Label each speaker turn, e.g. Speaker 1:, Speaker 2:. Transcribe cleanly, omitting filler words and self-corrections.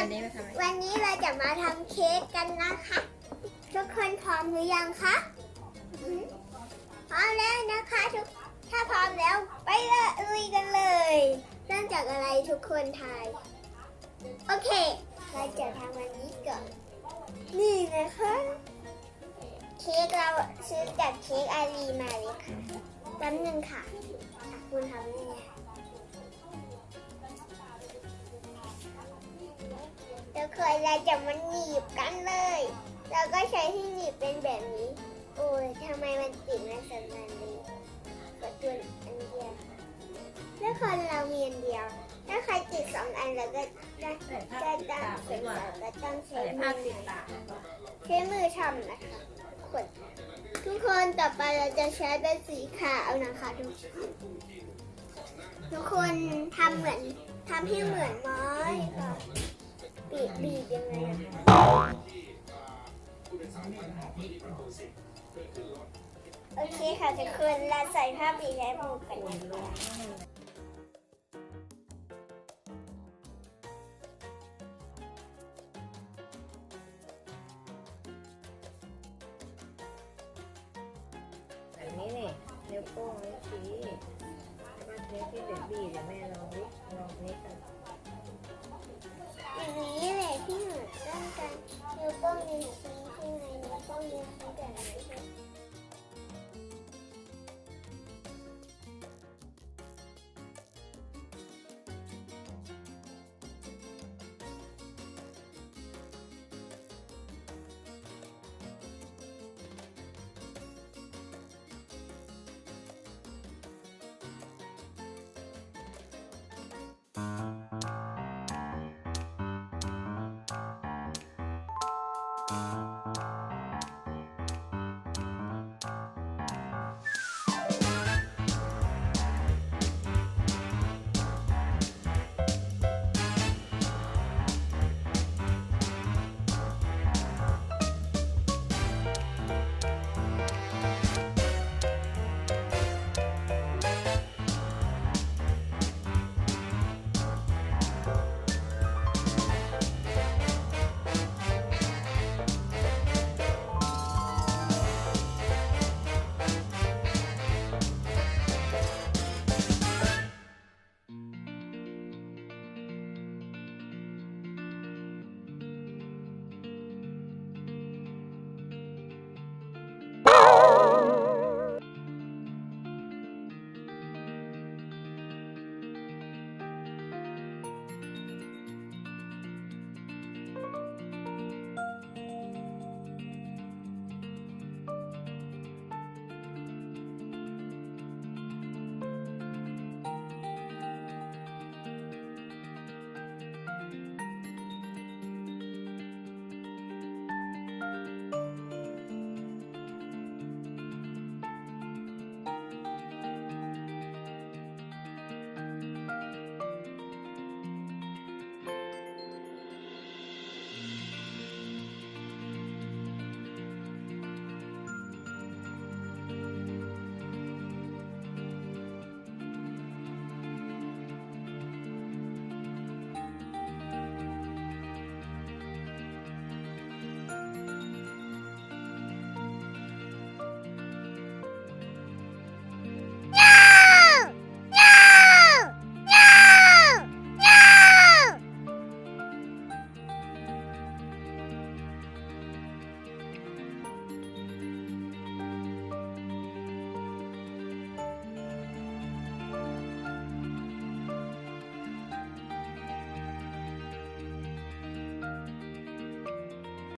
Speaker 1: คนวันนี้เราจะมาทำเค้กกันนะคะทุกคนพร้อมหรือยังคะพร้อมแล้วนะคะถ้าพร้อมแล้วไปลุยกันเลยเริ่มจากอะไรทุกคนทายโอเคเราจะทำอันนี้ก่อนนี่นะคะเค้กเราซื้อจากเค้กอารีมาเลยค่ะแป๊บนึงค่ะคุณทำยังไงทุกคนเราจะมาหนีบกันเลยเราก็ใช้ที่หนีบเป็นแบบนี้โอ้ยทำไมมันติดมาสันนันเลยกดตัวอันเดียวแล้วคนเรามีอันเดียวถ้าใครติด2 อันเราก็ต้องใช้มือทำนะคะทุกคนต่อไปเราจะใช้เป็นสีขาวนะคะทุกคนทำให้เหมือนไม้ค่ะบีบยังไงโอเคค่ะทุกคนเราใส่ผ้าบีบและหมูกัน
Speaker 2: แบบนี้นี่นิ้วโป้งนิ้วชี้แล้วก็นิ้วที่เด็กบีเดี๋ยวแม่ลองนี้กัน
Speaker 1: อย่างนี้แหละที่เหมือนกันนิ้วโป้งนิ้วชี้ที่ไงนิ้วโป้งนิ้วชี้แบบนี้